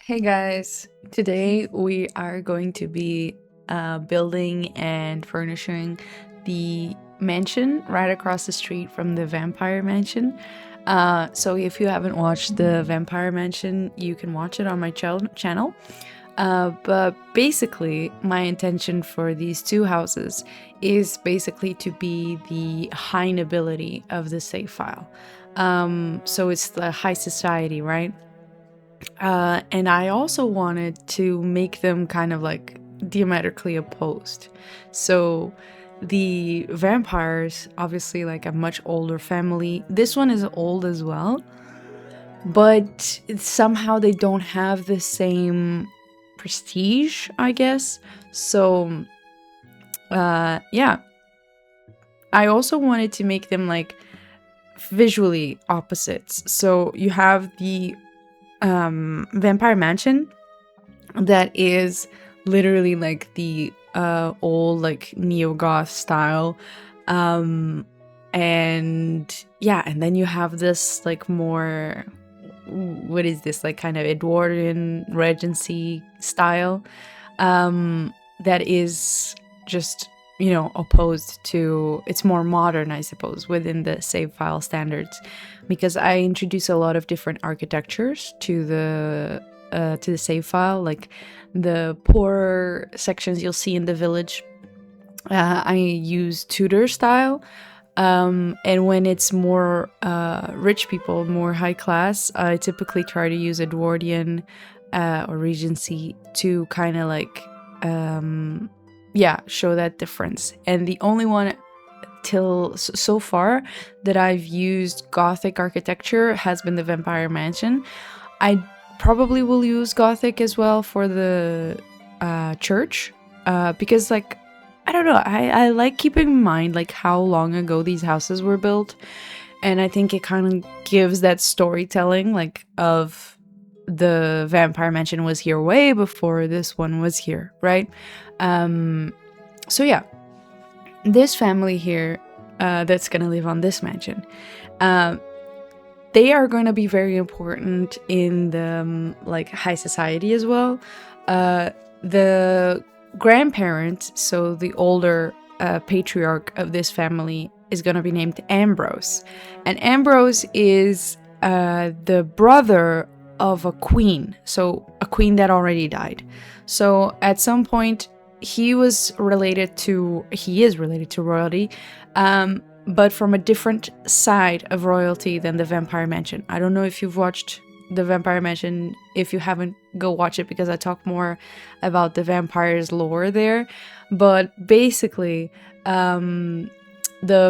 Hey guys, today we are going to be building and furnishing the mansion right across the street from the vampire mansion. So if you haven't watched the vampire mansion, you can watch it on my channel. But basically, my intention for these two houses is basically to be the high nobility of the save file. So it's the high society, right? And I also wanted to make them kind of like diametrically opposed. So the vampires, obviously, like a much older family. This one is old as well, but somehow they don't have the same prestige, I guess. So, yeah. I also wanted to make them like visually opposites. So you have the vampire mansion that is literally like the old like neo-goth style, and yeah, and then you have this like more, what is this, like kind of Edwardian regency style, that is just, opposed to, it's more modern, I suppose, within the save file standards, because I introduce a lot of different architectures to the save file, like the poorer sections you'll see in the village. I use Tudor style, and when it's more rich people, more high class, I typically try to use Edwardian or regency to kind of like show that difference. And the only one till so far that I've used Gothic architecture has been the vampire mansion. I probably will use Gothic as well for the church, because like, I don't know, I like keeping in mind like how long ago these houses were built, and I think it kind of gives that storytelling like of the vampire mansion was here way before this one was here, right? So yeah, this family here that's gonna live on this mansion, they are going to be very important in the like high society as well. The grandparent, so the older patriarch of this family, is going to be named Ambrose, and Ambrose is the brother of a queen, so a queen that already died. So at some point he is related to royalty, but from a different side of royalty than the vampire mansion. I don't know if you've watched the vampire mansion. If you haven't, go watch it, because I talk more about the vampires lore there. But basically, the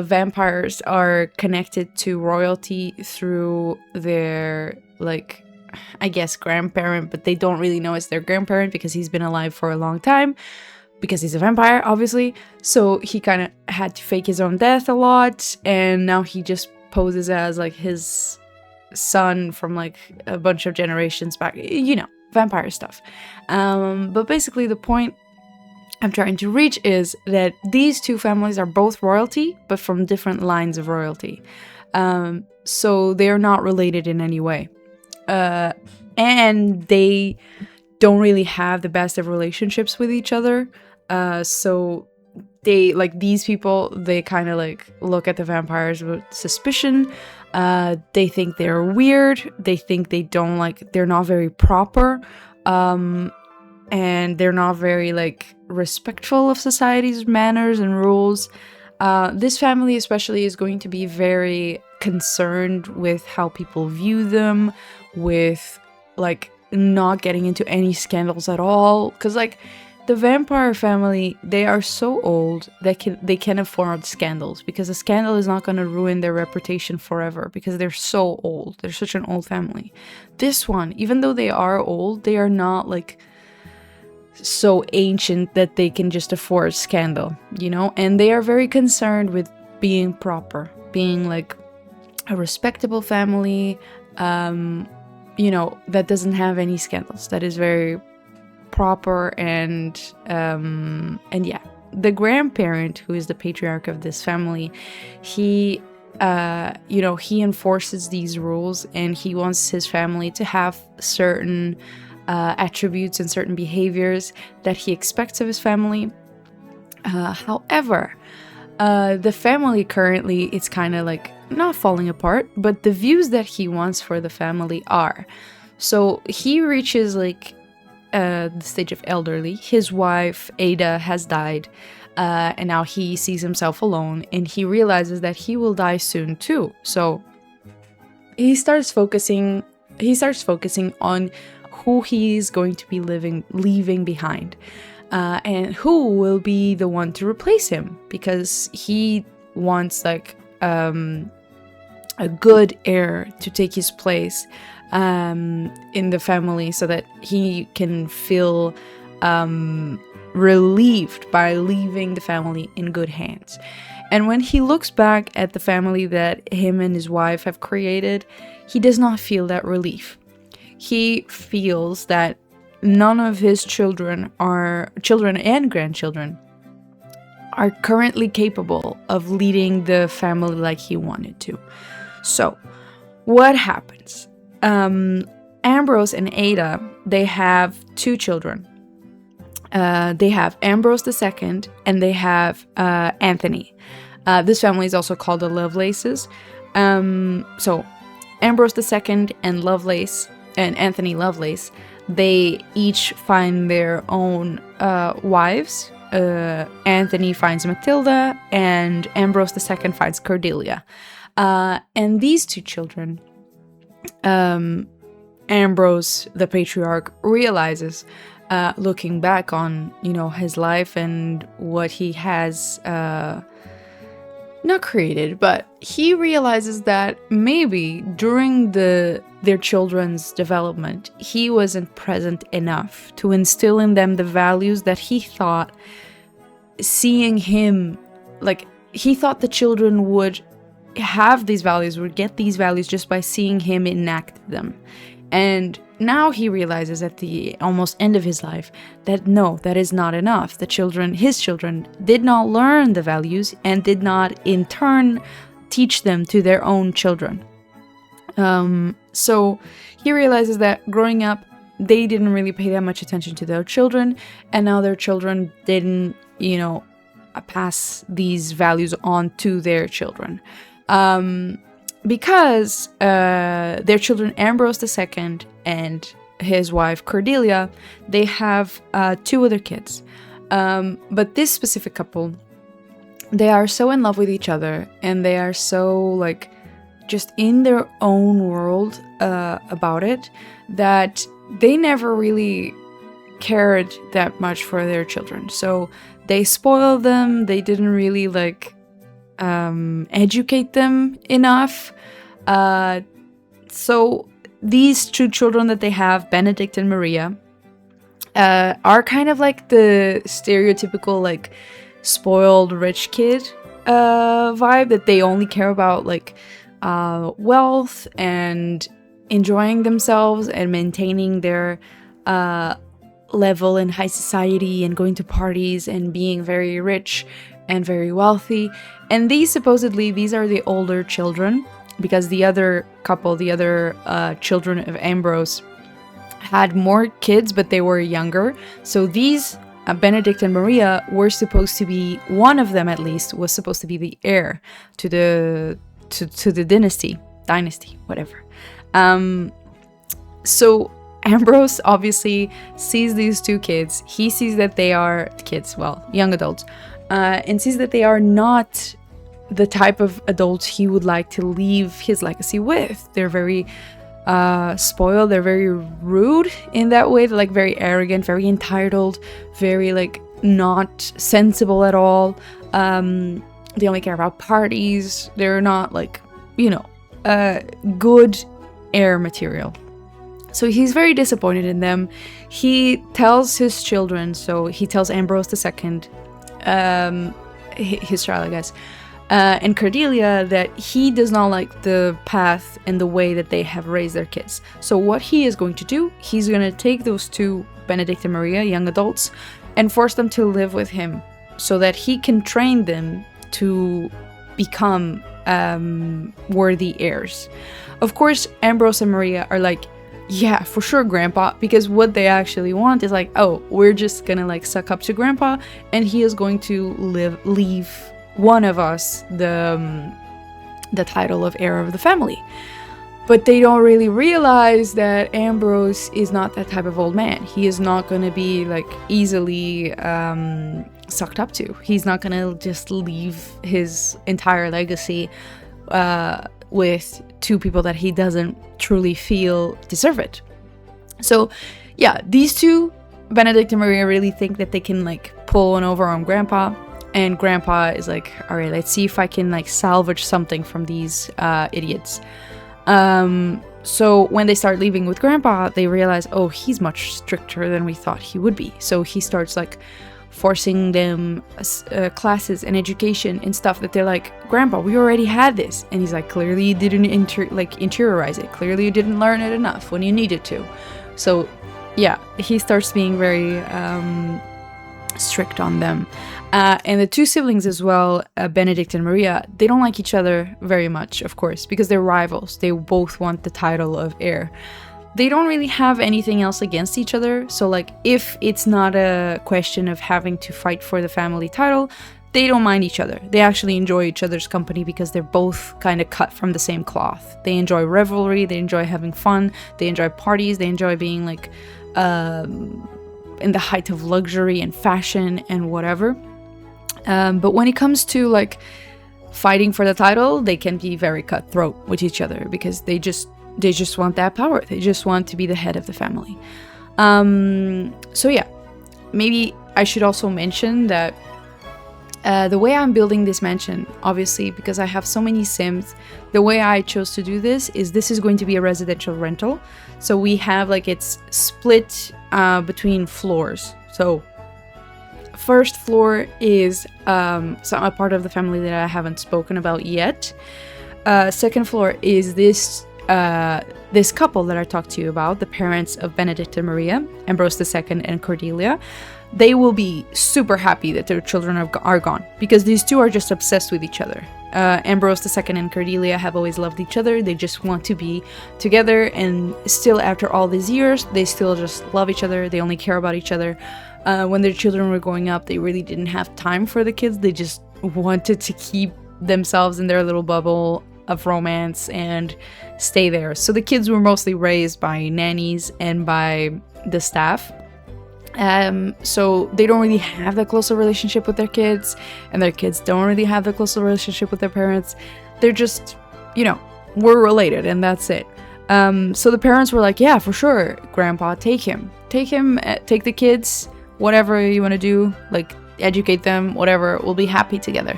vampires are connected to royalty through their, like, I guess, grandparent, but they don't really know it's their grandparent because he's been alive for a long time, because he's a vampire, obviously. So he kind of had to fake his own death a lot, and now he just poses as like his son from like a bunch of generations back, vampire stuff. But basically the point I'm trying to reach is that these two families are both royalty, but from different lines of royalty. So they're not related in any way. And they don't really have the best of relationships with each other. So they, like, these people, they kind of like look at the vampires with suspicion. They think they're weird. They think they're not very proper. And they're not very like respectful of society's manners and rules. This family especially is going to be very concerned with how people view them, with like not getting into any scandals at all, because like the vampire family, they are so old that they can afford scandals, because a scandal is not going to ruin their reputation forever, because they're so old. They're such an old family. This one, even though they are old, they are not like so ancient that they can just afford scandal, and they are very concerned with being proper, being like a respectable family, that doesn't have any scandals, that is very proper. And yeah, the grandparent, who is the patriarch of this family, he he enforces these rules, and he wants his family to have certain attributes and certain behaviors that he expects of his family. However, the family currently, it's kind of like not falling apart, but the views that he wants for the family are. So he reaches like the stage of elderly. His wife, Ada, has died, and now he sees himself alone, and he realizes that he will die soon too. So he starts focusing on who he's going to be leaving behind, and who will be the one to replace him, because he wants like a good heir to take his place in the family, so that he can feel relieved by leaving the family in good hands. And when he looks back at the family that him and his wife have created, he does not feel that relief. He feels that none of his children and grandchildren are currently capable of leading the family like he wanted to. So, what happens? Ambrose and Ada, they have 2 children. They have Ambrose II and they have Anthony. This family is also called the Lovelaces. So Ambrose II and Lovelace and Anthony Lovelace, they each find their own wives. Anthony finds Matilda and Ambrose II finds Cordelia. And these 2 children, Ambrose, the patriarch, realizes, looking back on, his life and what he has not created, but he realizes that maybe during their children's development, he wasn't present enough to instill in them the values that he thought, seeing him, like, he thought the children would have these values, would get these values just by seeing him enact them. And now he realizes at the almost end of his life that no, that is not enough. His children did not learn the values and did not in turn teach them to their own children. So he realizes that growing up, they didn't really pay that much attention to their children, and now their children didn't, pass these values on to their children. Because their children, Ambrose II and his wife, Cordelia, they have 2 other kids. But this specific couple, they are so in love with each other, and they are so, like, just in their own world about it, that they never really cared that much for their children. So they spoiled them, they didn't really, like, educate them enough. So these 2 children that they have, Benedict and Maria, are kind of like the stereotypical, like, spoiled rich kid vibe, that they only care about, like, wealth and enjoying themselves and maintaining their level in high society and going to parties and being very rich and very wealthy. And these are the older children, because the other couple, the other children of Ambrose, had more kids, but they were younger. So these Benedict and Maria were supposed to be, one of them at least was supposed to be the heir to the dynasty, whatever. So Ambrose obviously sees these 2 kids. He sees that they are kids, well, young adults, and sees that they are not the type of adults he would like to leave his legacy with. They're very spoiled, they're very rude in that way. They're, like, very arrogant, very entitled, very, like, not sensible at all. They only care about parties. They're not, like, good heir material. So he's very disappointed in them. He tells his children, so he tells Ambrose II, his child, I guess, and Cordelia, that he does not like the path and the way that they have raised their kids. So what he is going to do, he's going to take those 2, Benedict and Maria, young adults, and force them to live with him, so that he can train them to become worthy heirs. Of course, Ambrose and Maria are like, yeah, for sure, grandpa, because what they actually want is like, oh, we're just gonna like suck up to grandpa, and he is going to leave one of us the title of heir of the family. But they don't really realize that Ambrose is not that type of old man. He is not going to be like easily sucked up to. He's not going to just leave his entire legacy with two people that he doesn't truly feel deserve it. So yeah, these two, Benedict and Maria, really think that they can like pull one over on grandpa. And grandpa is like, all right, let's see if I can like salvage something from these idiots. So when they start leaving with grandpa, they realize, oh, he's much stricter than we thought he would be. So he starts like forcing them classes and education and stuff that they're like, grandpa, we already had this. And he's like, clearly you didn't interiorize it. Clearly you didn't learn it enough when you needed to. So yeah, he starts being very strict on them. And the two siblings as well, Benedict and Maria, they don't like each other very much, of course, because they're rivals. They both want the title of heir. They don't really have anything else against each other. So like, if it's not a question of having to fight for the family title, they don't mind each other. They actually enjoy each other's company because they're both kind of cut from the same cloth. They enjoy revelry, they enjoy having fun, they enjoy parties, they enjoy being like in the height of luxury and fashion and whatever. But when it comes to like fighting for the title, they can be very cutthroat with each other because they just want that power. They just want to be the head of the family. So yeah, maybe I should also mention that the way I'm building this mansion, obviously, because I have so many Sims, the way I chose to do this is going to be a residential rental. So we have like it's split between floors. So first floor is a part of the family that I haven't spoken about yet. Second floor is this couple that I talked to you about, the parents of Benedict and Maria, Ambrose II and Cordelia. They will be super happy that their children are gone, because these two are just obsessed with each other. Ambrose II and Cordelia have always loved each other. They just want to be together, and still after all these years, they still just love each other. They only care about each other. When their children were growing up, they really didn't have time for the kids. They just wanted to keep themselves in their little bubble of romance and stay there. So the kids were mostly raised by nannies and by the staff. So they don't really have that closer relationship with their kids, and their kids don't really have the closer relationship with their parents. They're just, we're related, and that's it. So the parents were like, yeah, for sure, grandpa, take the kids, whatever you want to do, like educate them, whatever, we'll be happy together.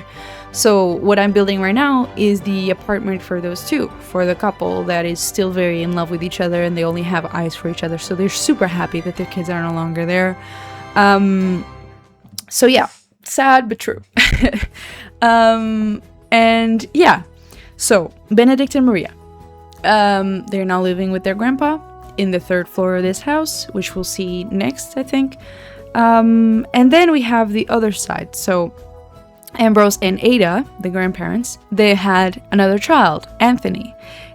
So what I'm building right now is the apartment for those two, for the couple that is still very in love with each other, and they only have eyes for each other. So they're super happy that their kids are no longer there. So yeah, sad but true. And yeah, so Benedict and Maria, they're now living with their grandpa in the third floor of this house, which we'll see next, I think. And then we have the other side. So Ambrose and Ada, the grandparents, they had another child, Anthony.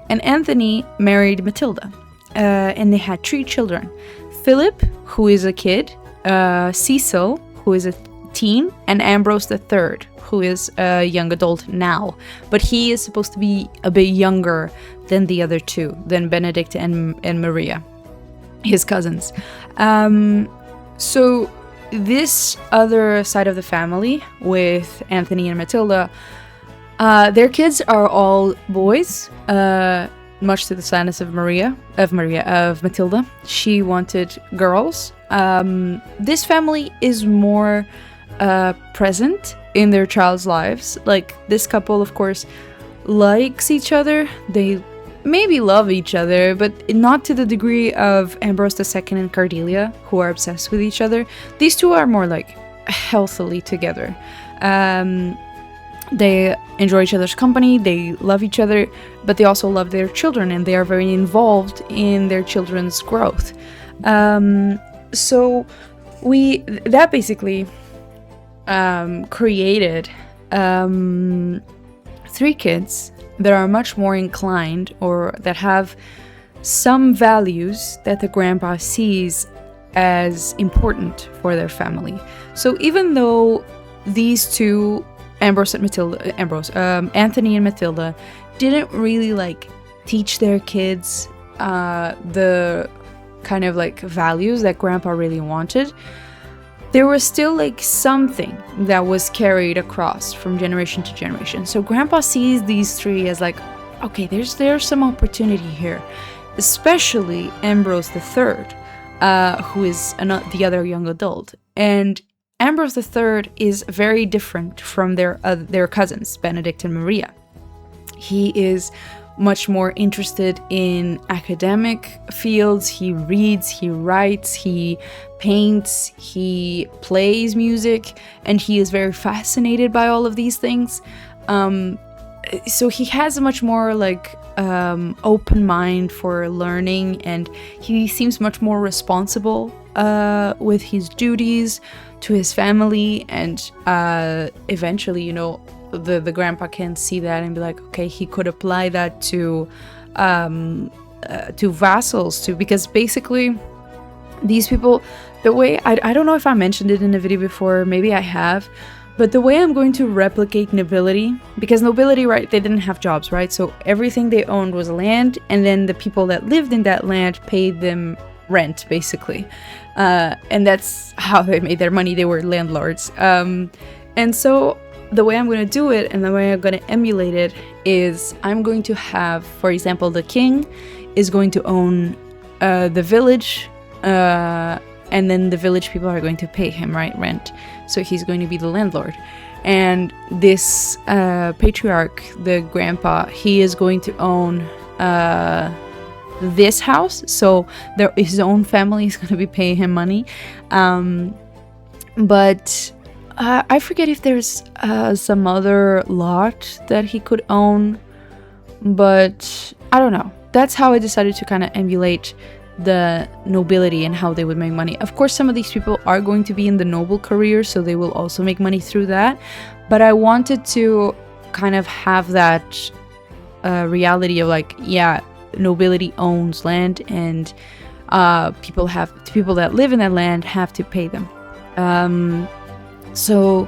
And Anthony married Matilda. And they had 3 children. Philip, who is a kid, Cecil, who is a teen, and Ambrose III, who is a young adult now. But he is supposed to be a bit younger than the other two, than Benedict and Maria, his cousins. So this other side of the family with Anthony and Matilda, their kids are all boys, much to the sadness of Matilda. She wanted girls. This family is more present in their child's lives. Like, this couple, of course, likes each other. They maybe love each other, but not to the degree of Ambrose II and Cordelia, who are obsessed with each other. These two are more like healthily together. They enjoy each other's company, they love each other, but they also love their children, and they are very involved in their children's growth. So that basically created 3 kids that are much more inclined, or that have some values that the grandpa sees as important for their family. So even though these two, Anthony and Matilda, didn't really like teach their kids the kind of like values that grandpa really wanted, there was still like something that was carried across from generation to generation. So grandpa sees these three as like, okay, there's some opportunity here, especially Ambrose III, who is the other young adult. And Ambrose III is very different from their cousins, Benedict and Maria. He is much more interested in academic fields. He reads, he writes, he paints, he plays music, and he is very fascinated by all of these things. So he has a much more like open mind for learning, and he seems much more responsible with his duties to his family. And eventually, you know, the grandpa can see that and be like, okay, he could apply that to vassals too, because basically these people, the way I don't know if I mentioned it in a video before, maybe I have, but the way I'm going to replicate nobility, because nobility, right, they didn't have jobs, right? So everything they owned was land, and then the people that lived in that land paid them rent, basically. And that's how they made their money. They were landlords. And so the way I'm going to do it and the way I'm going to emulate it is I'm going to have, for example, the king is going to own the village, and then the village people are going to pay him, right, rent. So he's going to be the landlord. And this patriarch, the grandpa, he is going to own this house. So his own family is going to be paying him money. But I forget if there's some other lot that he could own. But I don't know. That's how I decided to kind of emulate the nobility and how they would make money. Of course, some of these people are going to be in the noble career, so they will also make money through that. But I wanted to kind of have that reality of like, yeah, nobility owns land, and people that live in that land have to pay them. So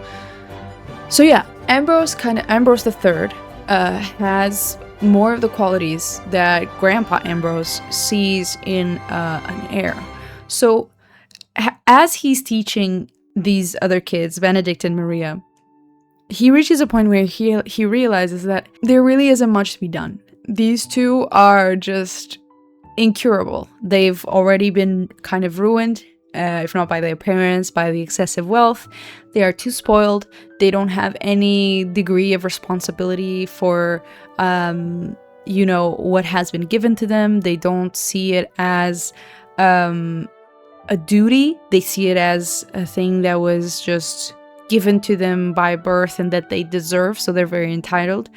yeah, Ambrose III has more of the qualities that Grandpa Ambrose sees in an heir. So as he's teaching these other kids, Benedict and Maria, he reaches a point where he realizes that there really isn't much to be done. These two are just incurable. They've already been kind of ruined, if not by their parents, by the excessive wealth. They are too spoiled. They don't have any degree of responsibility for what has been given to them. They don't see it as a duty. They see it as a thing that was just given to them by birth and that they deserve, so they're very entitled.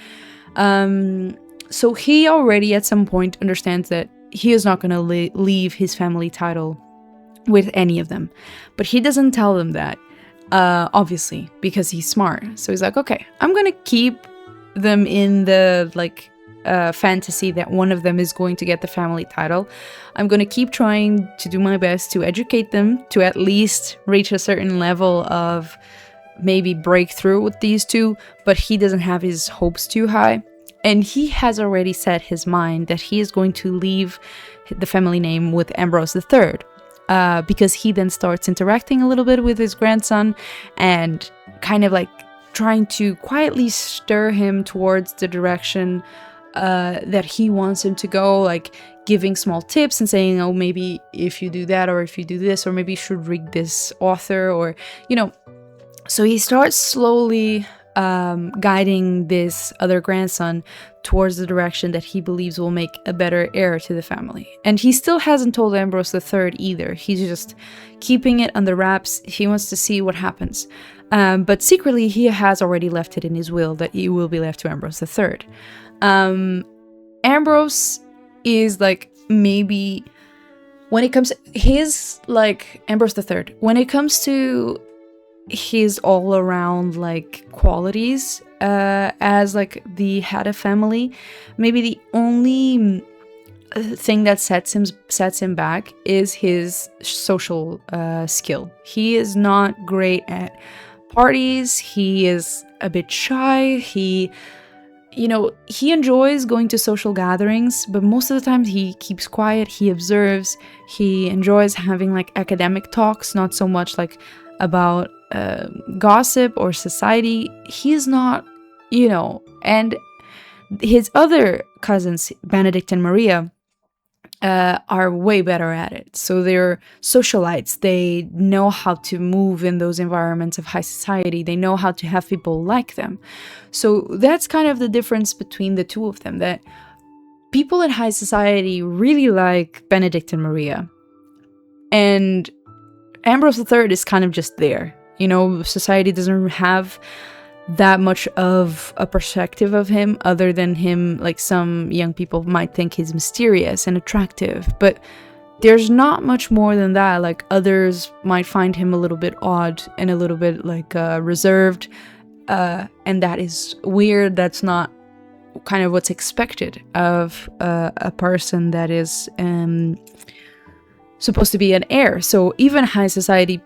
So he already at some point understands that he is not going to leave his family title with any of them. But he doesn't tell them that, obviously, because he's smart. So he's like, okay, I'm going to keep them in the fantasy that one of them is going to get the family title. I'm going to keep trying to do my best to educate them to at least reach a certain level of maybe breakthrough with these two, but he doesn't have his hopes too high. And he has already set his mind that he is going to leave the family name with Ambrose III, because he then starts interacting a little bit with his grandson and kind of like trying to quietly stir him towards the direction that he wants him to go, like giving small tips and saying, oh, maybe if you do that, or if you do this, or maybe you should read this author, or, so he starts slowly guiding this other grandson towards the direction that he believes will make a better heir to the family. And he still hasn't told Ambrose III either. He's just keeping it under wraps. He wants to see what happens. But secretly, he has already left it in his will that it will be left to Ambrose III. Ambrose is like, maybe when it comes Ambrose III, when it comes to his all around qualities as the head of family, maybe the only thing that sets him back is his social skill. He is not great at parties. He is a bit shy. He enjoys going to social gatherings, but most of the time he keeps quiet. He observes. He enjoys having like academic talks, not so much like about gossip or society. He's not, and his other cousins, Benedict and Maria, are way better at it. So they're socialites. They know how to move in those environments of high society. They know how to have people like them. So that's kind of the difference between the two of them, that people in high society really like Benedict and Maria. And Ambrose III is kind of just there. Society doesn't have that much of a perspective of him, other than him, like some young people might think he's mysterious and attractive, but there's not much more than that. Like others might find him a little bit odd and a little bit like reserved, and that is weird. That's not kind of what's expected of a person that is supposed to be an heir. So even high society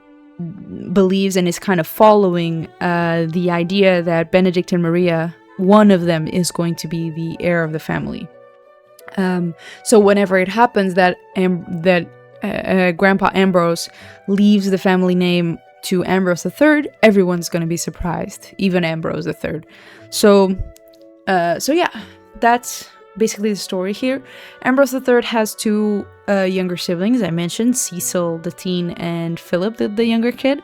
believes and is kind of following the idea that Benedict and Maria, one of them, is going to be the heir of the family. So whenever it happens that Grandpa Ambrose leaves the family name to Ambrose III, everyone's going to be surprised, even Ambrose III. So yeah, that's basically the story here. Ambrose III has two younger siblings, I mentioned, Cecil the teen and Philip the younger kid.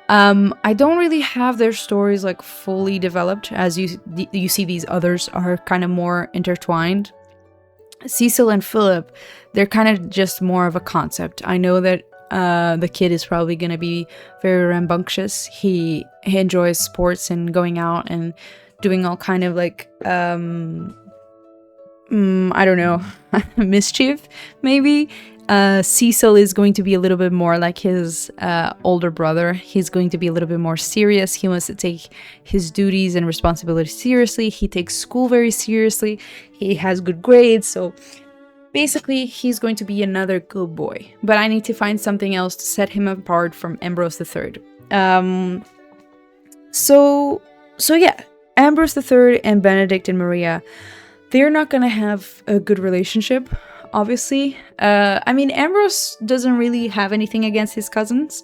I don't really have their stories like fully developed, as you see these others are kind of more intertwined. Cecil and Philip, they're kind of just more of a concept. I know that the kid is probably going to be very rambunctious. He enjoys sports and going out and doing all kind of like I don't know, mischief, maybe. Cecil is going to be a little bit more like his older brother. He's going to be a little bit more serious. He wants to take his duties and responsibilities seriously. He takes school very seriously. He has good grades. So basically, he's going to be another good boy. But I need to find something else to set him apart from Ambrose III. So yeah, Ambrose III and Benedict and Maria, they're not going to have a good relationship, obviously. I mean, Ambrose doesn't really have anything against his cousins,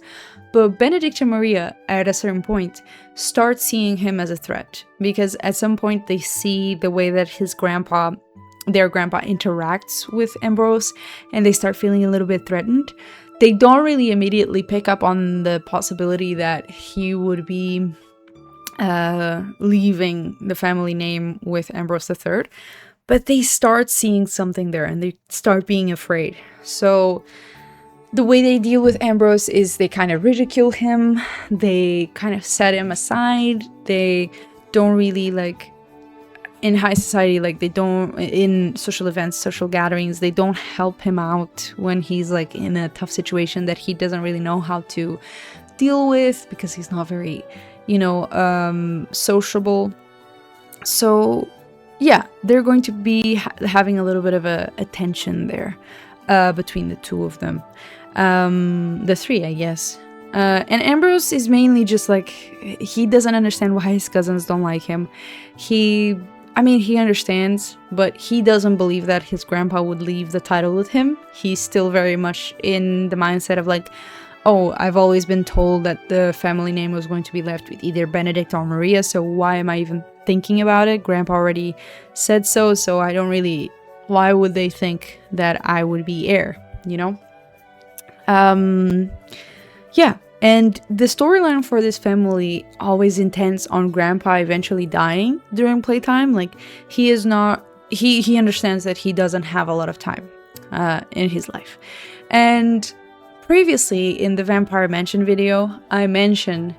but Benedict and Maria, at a certain point, start seeing him as a threat, because at some point they see the way that their grandpa interacts with Ambrose, and they start feeling a little bit threatened. They don't really immediately pick up on the possibility that he would be leaving the family name with Ambrose III, but they start seeing something there and they start being afraid. So the way they deal with Ambrose is they kind of ridicule him, they kind of set him aside, they don't really like, in high society, like they don't, in social events, social gatherings, they don't help him out when he's like in a tough situation that he doesn't really know how to deal with, because he's not very sociable. So yeah, they're going to be having a little bit of a tension there between the two of them, the three, I guess. And Ambrose is mainly just like, he doesn't understand why his cousins don't like him. He understands, but he doesn't believe that his grandpa would leave the title with him. He's still very much in the mindset of like, oh, I've always been told that the family name was going to be left with either Benedict or Maria, so why am I even thinking about it? Grandpa already said so I don't really, why would they think that I would be heir, Yeah, and the storyline for this family always intends on Grandpa eventually dying during playtime. Like, he understands that he doesn't have a lot of time in his life. And previously in the Vampire Mansion video, I mentioned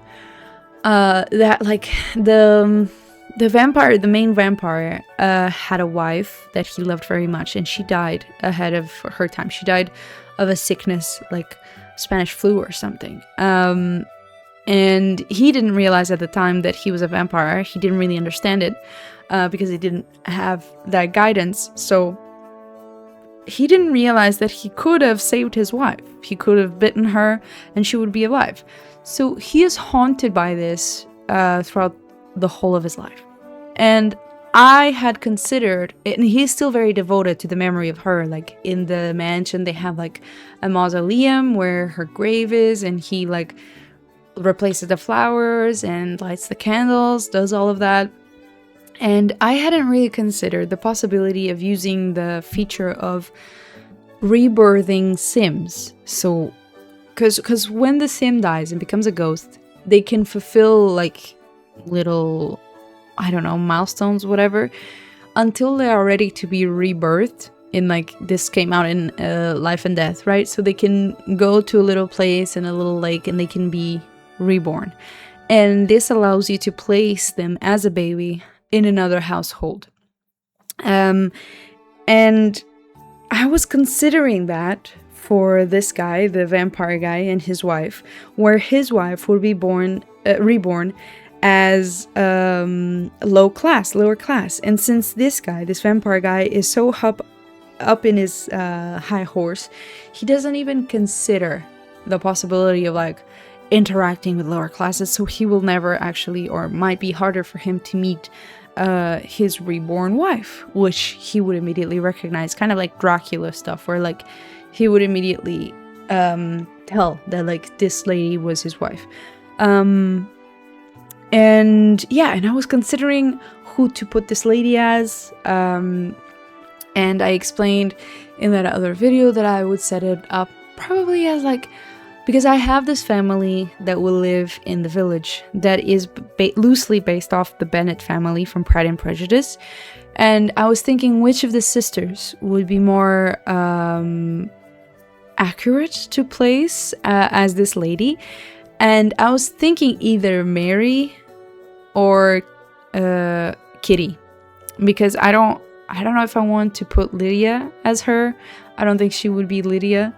that like the main vampire had a wife that he loved very much, and she died ahead of her time. She died of a sickness like Spanish flu or something. And he didn't realize at the time that he was a vampire. He didn't really understand it because he didn't have that guidance. So he didn't realize that he could have saved his wife. He could have bitten her and she would be alive. So he is haunted by this throughout the whole of his life. And I had considered, and he's still very devoted to the memory of her. Like in the mansion, they have like a mausoleum where her grave is, and he like replaces the flowers and lights the candles, does all of that. And I hadn't really considered the possibility of using the feature of rebirthing Sims. So, because when the Sim dies and becomes a ghost, they can fulfill like little, I don't know, milestones, whatever, until they are ready to be rebirthed. In like, this came out in Life and Death, right? So they can go to a little place in a little lake and they can be reborn. And this allows you to place them as a baby in another household. And I was considering that for this guy, the vampire guy, and his wife, where his wife would be reborn as lower class. And since this guy, this vampire guy, is so up in his high horse, he doesn't even consider the possibility of like interacting with lower classes, so he will never actually, or might be harder for him to meet his reborn wife, which he would immediately recognize, kind of like Dracula stuff, where like he would immediately tell that like this lady was his wife. And yeah, and I was considering who to put this lady as, and I explained in that other video that I would set it up probably as like, because I have this family that will live in the village that is loosely based off the Bennet family from Pride and Prejudice. And I was thinking which of the sisters would be more accurate to place as this lady. And I was thinking either Mary or Kitty, because I don't know if I want to put Lydia as her. I don't think she would be Lydia.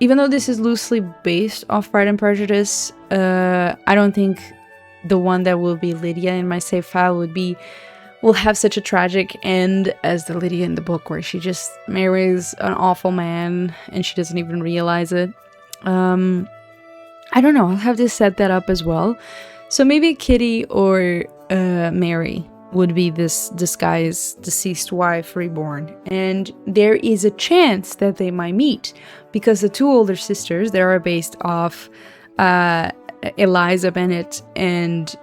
Even though this is loosely based off Pride and Prejudice, I don't think the one that will be Lydia in my save file will have such a tragic end as the Lydia in the book, where she just marries an awful man and she doesn't even realize it. I don't know, I'll have to set that up as well. So maybe Kitty or Mary would be this guy's deceased wife reborn, and there is a chance that they might meet, because the two older sisters, they are based off Eliza Bennet and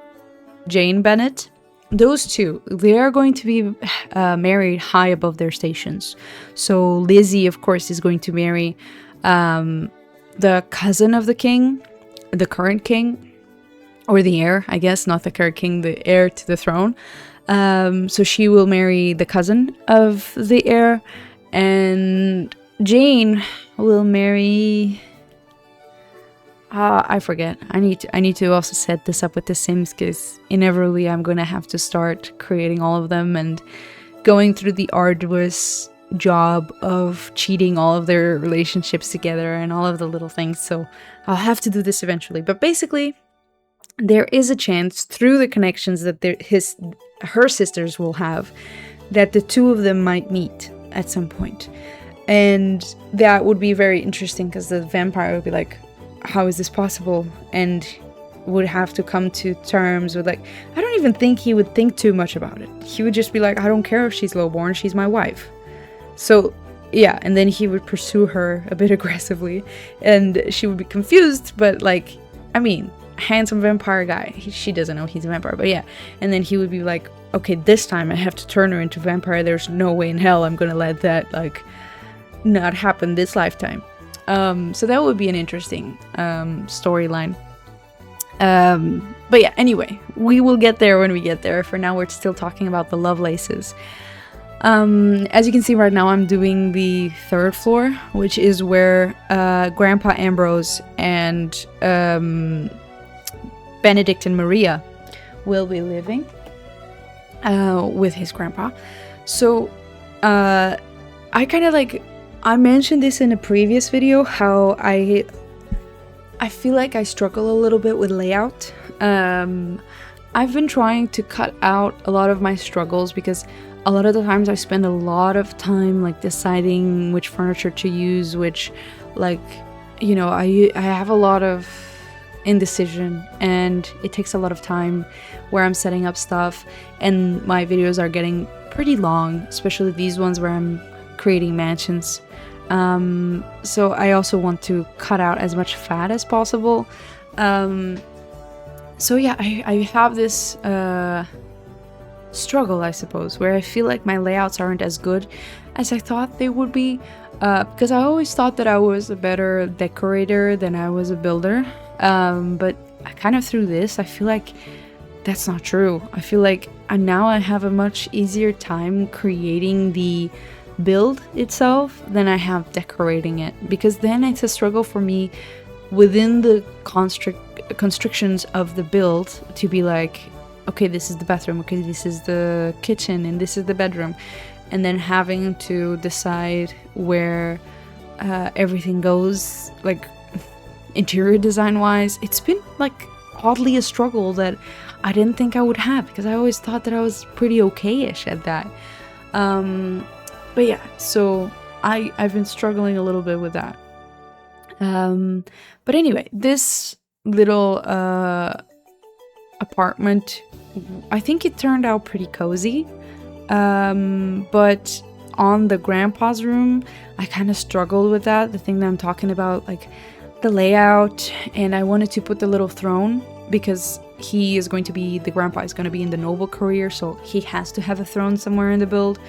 Jane Bennet. Those two, they are going to be married high above their stations. So Lizzie, of course, is going to marry the cousin of the king, the current king, or the heir, I guess, not the current king, the heir to the throne. So she will marry the cousin of the heir, and Jane will marry... I forget. I need to also set this up with The Sims, because inevitably I'm gonna have to start creating all of them and going through the arduous job of cheating all of their relationships together and all of the little things. So I'll have to do this eventually. But basically, there is a chance through the connections that her sisters will have, that the two of them might meet at some point. And that would be very interesting, because the vampire would be like, how is this possible? And would have to come to terms with, like, I don't even think he would think too much about it. He would just be like, I don't care if she's lowborn, she's my wife. So yeah, and then he would pursue her a bit aggressively, and she would be confused, but like, I mean, handsome vampire guy, she doesn't know he's a vampire, but yeah. And then he would be like, okay, this time I have to turn her into vampire. There's no way in hell I'm gonna let that like not happen this lifetime. So that would be an interesting storyline. But yeah, anyway, we will get there when we get there. For now, we're still talking about the Lovelaces. As you can see right now, I'm doing the 3rd floor, which is where Grandpa Ambrose and Benedict and Maria will be living with his grandpa. So I kind of like, I mentioned this in a previous video, how I feel like I struggle a little bit with layout. I've been trying to cut out a lot of my struggles, because a lot of a lot of the times I spend a lot of time like deciding which furniture to use, which like, you know, I have a lot of indecision, and it takes a lot of time where I'm setting up stuff, and my videos are getting pretty long, especially these ones where I'm creating mansions. So I also want to cut out as much fat as possible. So yeah, I have this struggle, I suppose, where I feel like my layouts aren't as good as I thought they would be, because I always thought that I was a better decorator than I was a builder. But I kind of through this, I feel like that's not true. I feel like now I have a much easier time creating the build itself than I have decorating it, because then it's a struggle for me within the constrictions of the build to be like, okay, this is the bathroom, okay, this is the kitchen, and this is the bedroom, and then having to decide where everything goes, like interior design wise. It's been like oddly a struggle that I didn't think I would have, because I always thought that I was pretty okay-ish at that. But yeah, so I've been struggling a little bit with that. But anyway, this little apartment, I think it turned out pretty cozy. But on the grandpa's room, I kind of struggled with that, the thing that I'm talking about, like the layout, and I wanted to put the little throne because he is going to be, the grandpa is going to be in the noble career, so he has to have a throne somewhere in the build.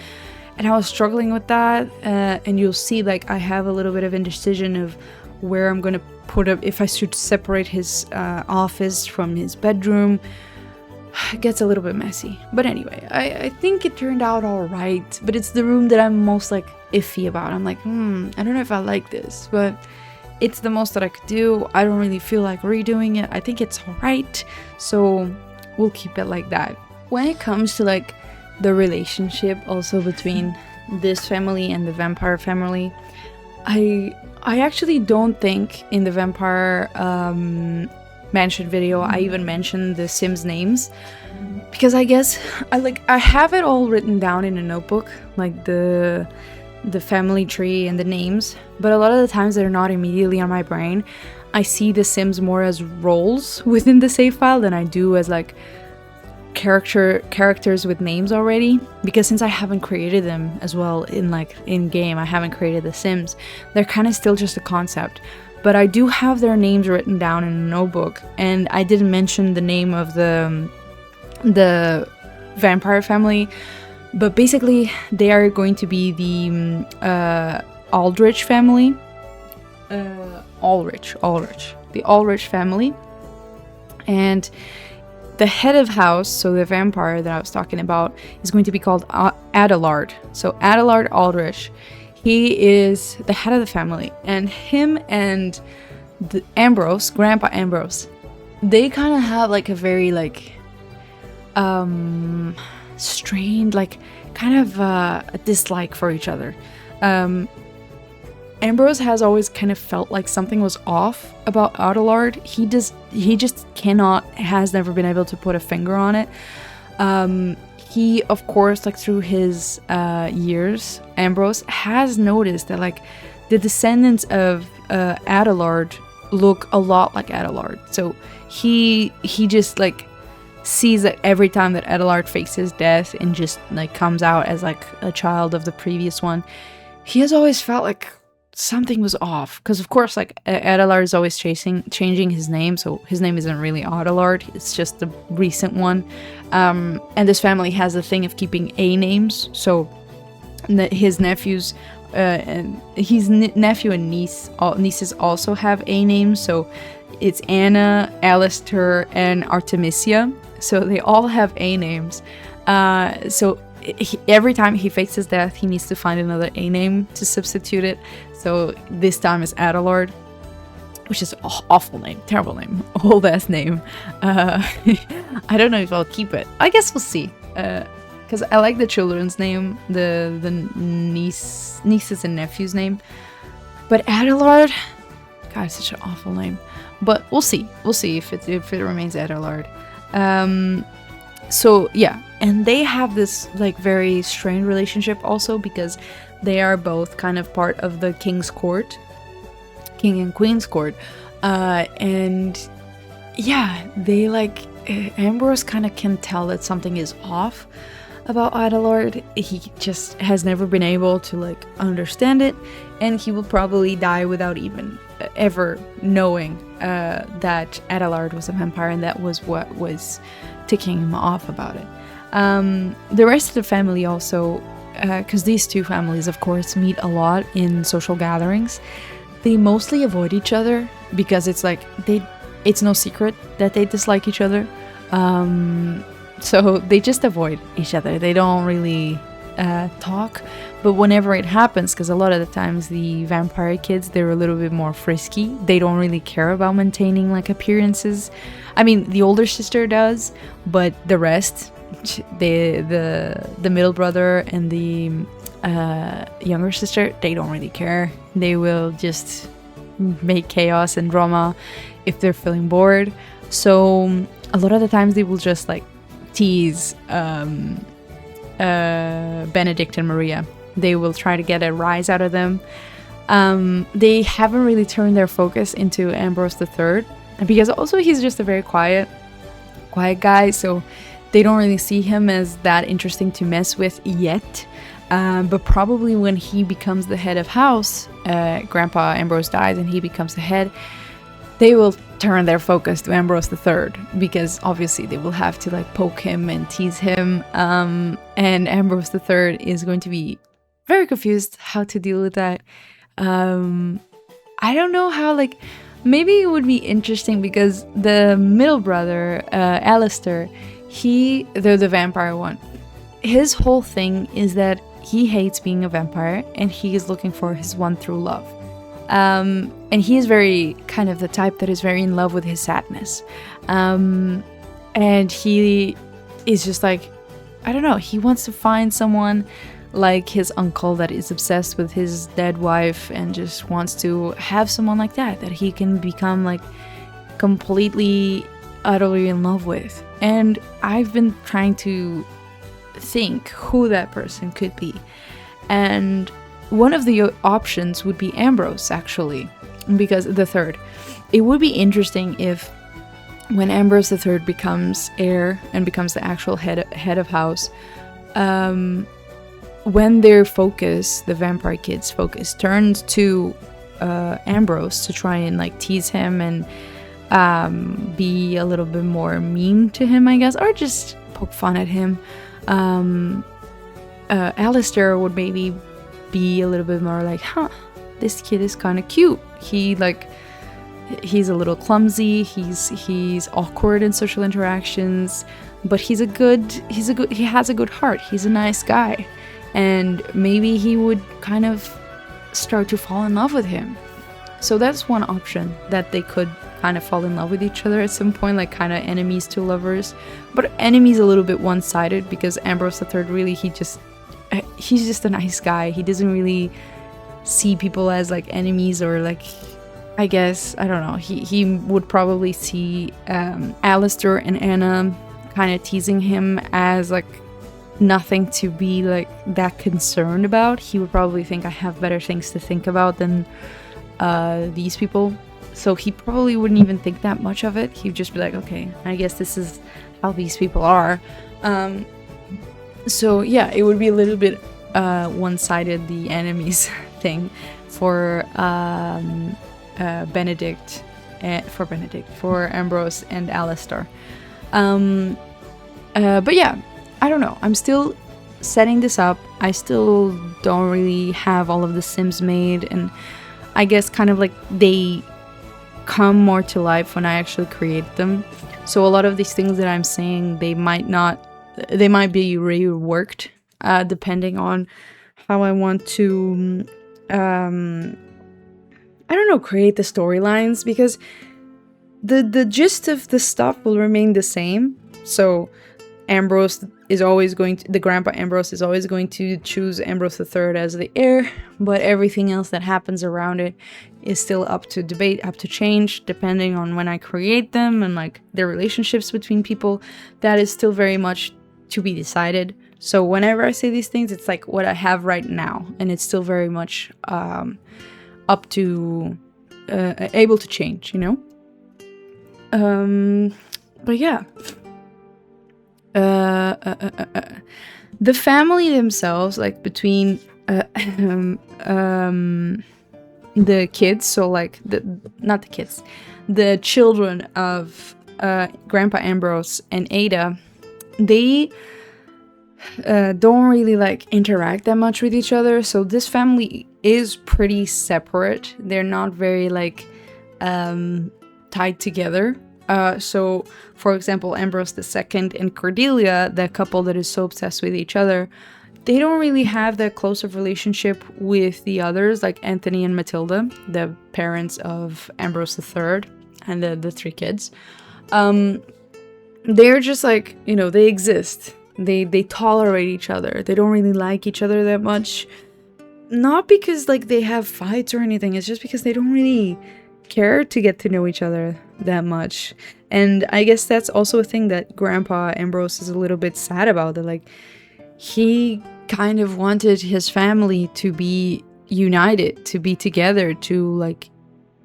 And I was struggling with that, and you'll see like I have a little bit of indecision of where I'm going to put up, if I should separate his office from his bedroom. It gets a little bit messy. But anyway, I think it turned out alright, but it's the room that I'm most like iffy about. I'm like, I don't know if I like this, but it's the most that I could do. I don't really feel like redoing it. I think it's alright, so we'll keep it like that. When it comes to like the relationship also between this family and the vampire family, I actually don't think in the vampire mansion video I even mentioned the Sims names, because I guess I have it all written down in a notebook, like the family tree and the names, but a lot of the times they're not immediately on my brain. I see the Sims more as roles within the save file than I do as like characters with names already, because since I haven't created them as well in game, I haven't created the Sims, they're kind of still just a concept. But I do have their names written down in a notebook, and I didn't mention the name of the vampire family, but basically they are going to be the Aldrich family. Aldrich, the Aldrich family, and the head of house, so the vampire that I was talking about, is going to be called Adelard. So Adelard Aldrich, he is the head of the family, and him and the Ambrose, Grandpa Ambrose, they kind of have like a very like strained, like kind of a dislike for each other. Ambrose has always kind of felt like something was off about Adelard. He just has never been able to put a finger on it. He, of course, like through his years, Ambrose has noticed that like the descendants of Adelard look a lot like Adelard. So he just like sees that every time that Adelard faces death and just like comes out as like a child of the previous one, he has always felt like something was off, because of course like Adelard is always changing his name, so his name isn't really Adelard, it's just the recent one. And this family has a thing of keeping A names, so his nephews and his nephew and nieces also have A names, so it's Anna, Alistair, and Artemisia, so they all have A names. So every time he faces death, he needs to find another A name to substitute it. So this time is Adelard, which is an awful name, terrible name, old ass name. I don't know if I'll keep it. I guess we'll see. Because I like the children's name, the nieces and nephews name. But Adelard, God, it's such an awful name. But we'll see. We'll see if it remains Adelard. So yeah, and they have this like very strained relationship also because they are both kind of part of the king's court, king and queen's court, and yeah, they like Ambrose kind of can tell that something is off about Adelard. He just has never been able to like understand it, and he will probably die without even ever knowing that Adelard was a vampire, and that was what was ticking him off about it. The rest of the family also, because these two families, of course, meet a lot in social gatherings. They mostly avoid each other because it's like it's no secret that they dislike each other. So they just avoid each other. They don't really talk. But whenever it happens, because a lot of the times the vampire kids, they're a little bit more frisky. They don't really care about maintaining like appearances. I mean, the older sister does, but the rest, the middle brother and the younger sister, they don't really care. They will just make chaos and drama if they're feeling bored. So a lot of the times they will just like tease Benedict and Maria. They will try to get a rise out of them. They haven't really turned their focus into Ambrose III, because also he's just a very quiet guy, so they don't really see him as that interesting to mess with yet. But probably when he becomes the head of house, Grandpa Ambrose dies and he becomes the head, they will turn their focus to Ambrose III, because obviously they will have to like poke him and tease him, and Ambrose III is going to be very confused how to deal with that. I don't know how, like, maybe it would be interesting because the middle brother, Alistair, they're the vampire one. His whole thing is that he hates being a vampire and he is looking for his one true love. And he is very kind of the type that is very in love with his sadness. And he is just like, I don't know, he wants to find someone like his uncle that is obsessed with his dead wife and just wants to have someone like that he can become like completely, utterly in love with. And I've been trying to think who that person could be. And one of the options would be Ambrose, actually, because the third. It would be interesting if when Ambrose III becomes heir and becomes the actual head of house, when their focus, the vampire kids' focus, turns to Ambrose to try and like tease him and be a little bit more mean to him, I guess, or just poke fun at him, Alistair would maybe be a little bit more like, this kid is kind of cute. He's a little clumsy, he's awkward in social interactions, but he has a good heart. He's a nice guy. And maybe he would kind of start to fall in love with him. So that's one option, that they could kind of fall in love with each other at some point, like kind of enemies to lovers. But enemies a little bit one-sided, because Ambrose III really, he's just a nice guy. He doesn't really see people as like enemies, or like, I guess, I don't know. He would probably see Alistair and Anna kind of teasing him as like nothing to be like that concerned about. He would probably think, I have better things to think about than these people. So he probably wouldn't even think that much of it. He'd just be like, okay, I guess this is how these people are. So yeah, it would be a little bit one-sided, the enemies thing for Benedict, for Ambrose and Alistair. But yeah, I don't know. I'm still setting this up. I still don't really have all of the Sims made, and I guess kind of like they come more to life when I actually create them. So a lot of these things that I'm saying, they might be reworked depending on how I want to I don't know, create the storylines, because the gist of the stuff will remain the same. So Ambrose is always going to, the grandpa Ambrose is always going to choose Ambrose III as the heir, but everything else that happens around it is still up to debate, up to change, depending on when I create them and like their relationships between people. That is still very much to be decided. So whenever I say these things, it's like what I have right now, and it's still very much up to able to change, you know. But yeah. The family themselves, like between the kids, so like not the kids, the children of Grandpa Ambrose and Ada, they don't really like interact that much with each other. So this family is pretty separate. They're not very like tied together. So, for example, Ambrose II and Cordelia, the couple that is so obsessed with each other, they don't really have that close of relationship with the others, like Anthony and Matilda, the parents of Ambrose III and the three kids. They're just like, you know, they exist. They tolerate each other. They don't really like each other that much. Not because like they have fights or anything. It's just because they don't really care to get to know each other that much. And I guess that's also a thing that Grandpa Ambrose is a little bit sad about, that like he kind of wanted his family to be united, to be together, to like,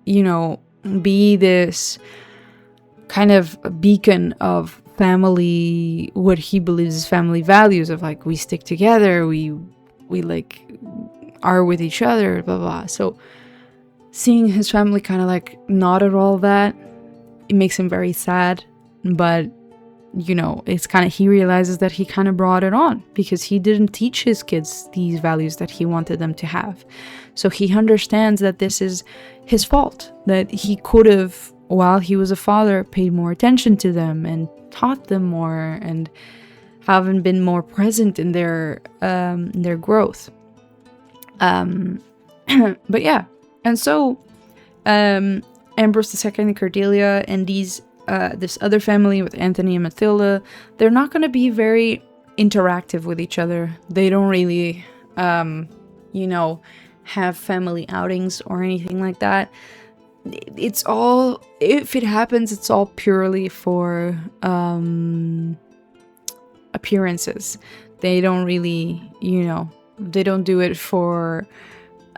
you know, be this kind of beacon of family, what he believes is family values of like, we stick together, we like are with each other, blah blah. So seeing his family kind of like not at all that, it makes him very sad. But you know, it's kind of, he realizes that he kind of brought it on because he didn't teach his kids these values that he wanted them to have. So he understands that this is his fault, that he could have, while he was a father, paid more attention to them and taught them more and haven't been more present in their growth. But yeah. And so, Ambrose II and Cordelia and this other family with Anthony and Matilda, they're not going to be very interactive with each other. They don't really, you know, have family outings or anything like that. It's all, if it happens, it's all purely for appearances. They don't really, you know, they don't do it for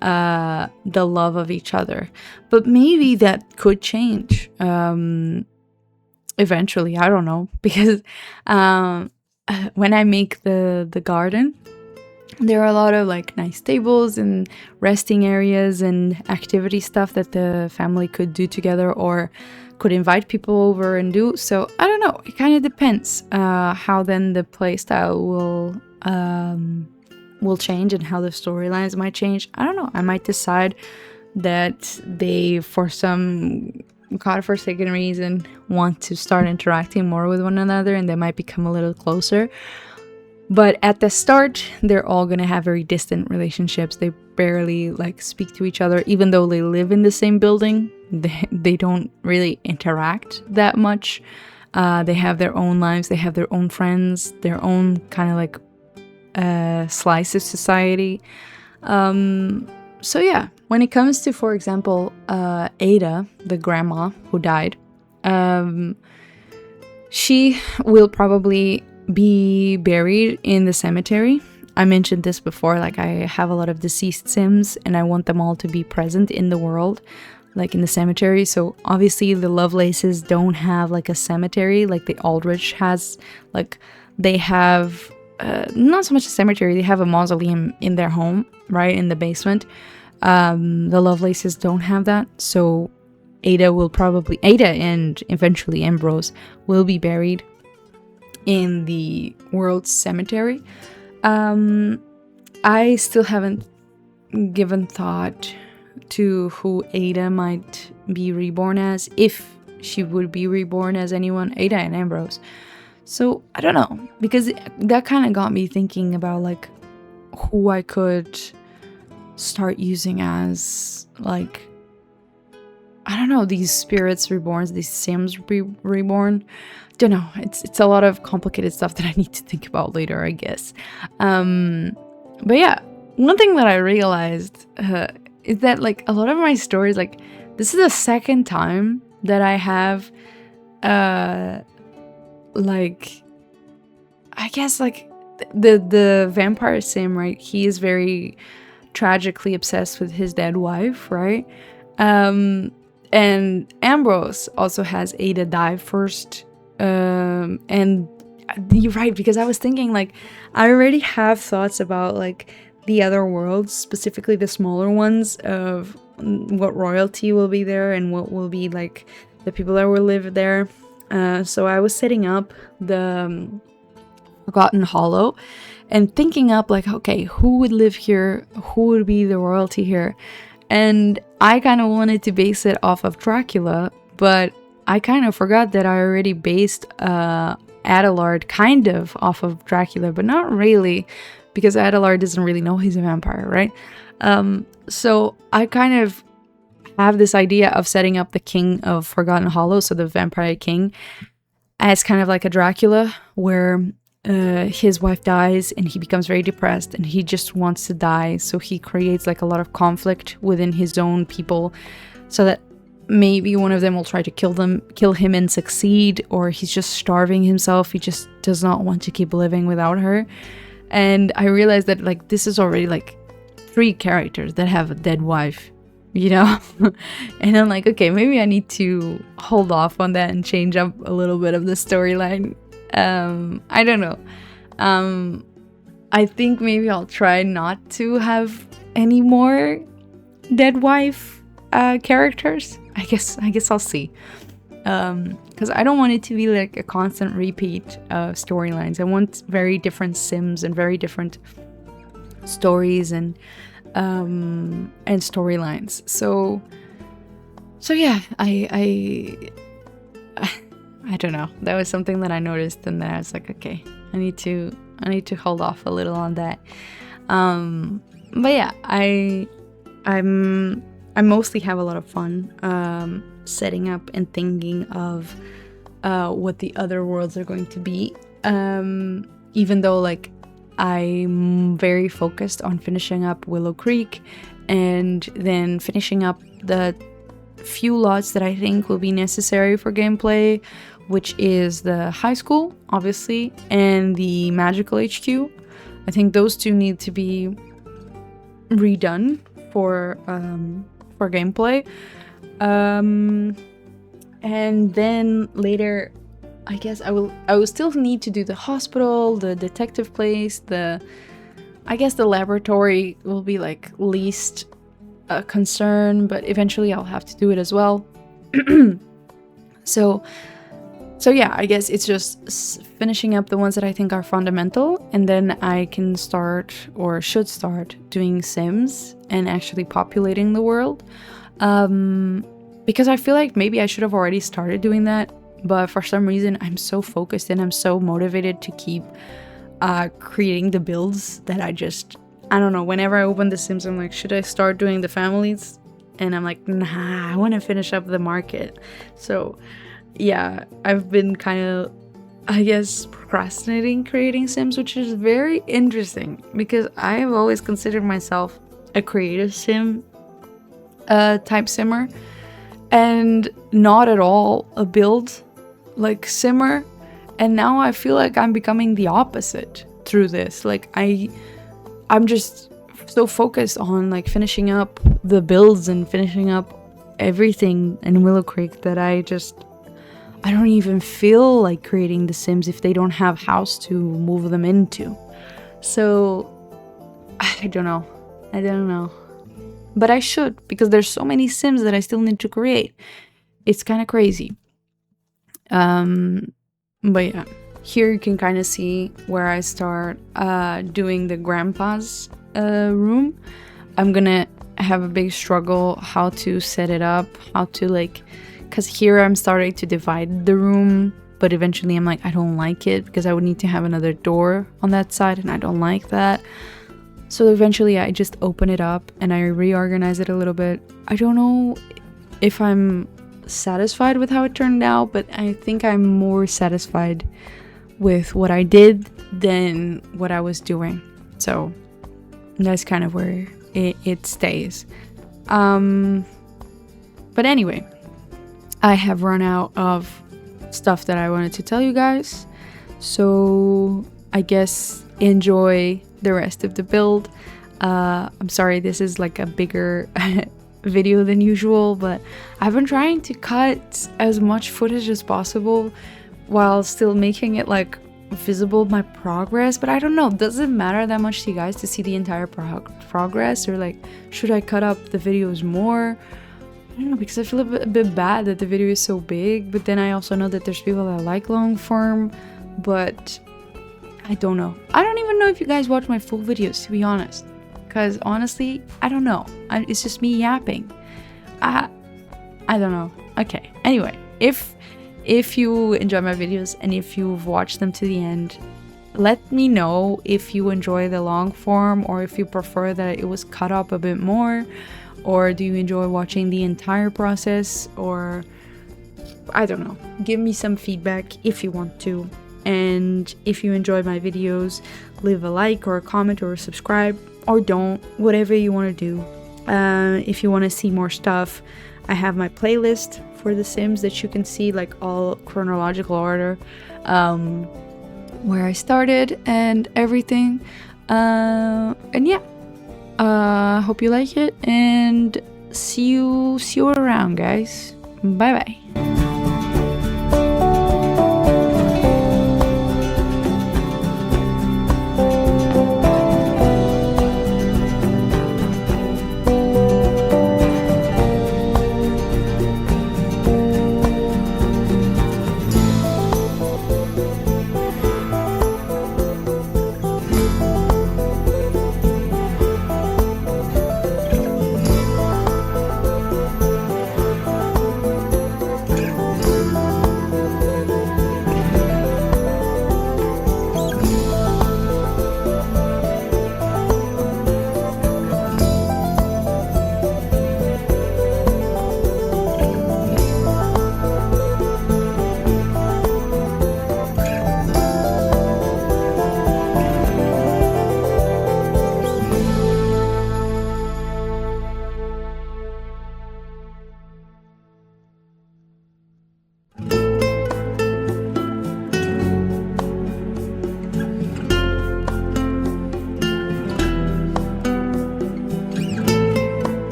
the love of each other. But maybe that could change eventually. I don't know, because when I make the garden, there are a lot of like nice tables and resting areas and activity stuff that the family could do together or could invite people over and do. So I don't know, it kind of depends how then the play style will change and how the storylines might change. I don't know. I might decide that they, for some godforsaken reason, want to start interacting more with one another and they might become a little closer. But at the start, they're all going to have very distant relationships. They barely like speak to each other, even though they live in the same building. They don't really interact that much. They have their own lives. They have their own friends, their own kind of like slice of society. So yeah, when it comes to, for example, Ada, the grandma who died, she will probably be buried in the cemetery. I mentioned this before, like I have a lot of deceased Sims and I want them all to be present in the world, like in the cemetery. So obviously the Lovelaces don't have like a cemetery like the Aldrich has. Like they have not so much a cemetery, they have a mausoleum in their home, right in the basement. The Lovelaces don't have that, so Ada and eventually Ambrose will be buried in the world's cemetery. I still haven't given thought to who Ada might be reborn as, if she would be reborn as anyone, Ada and Ambrose. So I don't know, because that kind of got me thinking about like who I could start using as like, I don't know, these spirits reborn, these Sims reborn. Don't know. It's a lot of complicated stuff that I need to think about later, I guess. But yeah, one thing that I realized is that like a lot of my stories, like this is the second time that I have like I guess like the vampire sim, right? He is very tragically obsessed with his dead wife, right? And Ambrose also has Ada die first. And you're right, because I was thinking like I already have thoughts about like the other worlds, specifically the smaller ones, of what royalty will be there and what will be like the people that will live there. So I was setting up the Forgotten Hollow and thinking up like, okay, who would live here? Who would be the royalty here? And I kind of wanted to base it off of Dracula, but I kind of forgot that I already based Adelard kind of off of Dracula, but not really, because Adelard doesn't really know he's a vampire, right? So I kind of have this idea of setting up the King of Forgotten Hollow, so the vampire king, as kind of like a Dracula, where his wife dies and he becomes very depressed and he just wants to die. So he creates like a lot of conflict within his own people, so that maybe one of them will try to kill him and succeed, or he's just starving himself. He just does not want to keep living without her. And I realized that like this is already like 3 characters that have a dead wife, you know? And I'm like, okay, maybe I need to hold off on that and change up a little bit of the storyline. I don't know. I think maybe I'll try not to have any more dead wife characters. I guess I'll see. Because I don't want it to be like a constant repeat of storylines. I want very different Sims and very different stories and storylines. So yeah, I don't know. That was something that I noticed, and then I was like, okay, I need to hold off a little on that. But yeah, I mostly have a lot of fun setting up and thinking of what the other worlds are going to be. Even though like I'm very focused on finishing up Willow Creek and then finishing up the few lots that I think will be necessary for gameplay, which is the high school, obviously, and the magical HQ. I think those 2 need to be redone for gameplay. And then later, I guess I will still need to do the hospital, the detective place, I guess the laboratory will be like least a concern, but eventually I'll have to do it as well. So yeah, I guess it's just finishing up the ones that I think are fundamental, and then I can start, or should start, doing Sims and actually populating the world. Because I feel like maybe I should have already started doing that, but for some reason I'm so focused and I'm so motivated to keep creating the builds that I don't know, whenever I open the Sims, I'm like, should I start doing the families? And I'm like, nah, I want to finish up the market. So yeah, I've been kind of, I guess, procrastinating creating Sims, which is very interesting because I've always considered myself a creative sim type simmer, and not at all a build like simmer. And now I feel like I'm becoming the opposite through this. Like I'm just so focused on like finishing up the builds and finishing up everything in Willow Creek that I don't even feel like creating the Sims if they don't have house to move them into. So I don't know. But I should, because there's so many Sims that I still need to create. It's kind of crazy. But yeah, here you can kind of see where I start doing the grandpa's room. I'm gonna have a big struggle how to set it up, how to like, because here I'm starting to divide the room, but eventually I'm like, I don't like it because I would need to have another door on that side and I don't like that. So eventually I just open it up and I reorganize it a little bit. I don't know if I'm satisfied with how it turned out, but I think I'm more satisfied with what I did than what I was doing. So that's kind of where it stays. But anyway, I have run out of stuff that I wanted to tell you guys. So I guess enjoy the rest of the build. I'm sorry this is like a bigger video than usual, but I've been trying to cut as much footage as possible while still making it like visible my progress. But I don't know, does it matter that much to you guys to see the entire progress, or like should I cut up the videos more? I don't know, because I feel a bit bad that the video is so big, but then I also know that there's people that like long form, but I don't know. I don't even know if you guys watch my full videos, to be honest, because honestly I don't know. It's just me yapping. I don't know. Okay, anyway, if you enjoy my videos and if you've watched them to the end, let me know if you enjoy the long form or if you prefer that it was cut up a bit more, or do you enjoy watching the entire process, or I don't know. Give me some feedback if you want to. And if you enjoy my videos, leave a like or a comment or subscribe, or don't, whatever you want to do. If you want to see more stuff, I have my playlist for The Sims that you can see like all chronological order, where I started and everything. And yeah, hope you like it, and see you around, guys. Bye bye.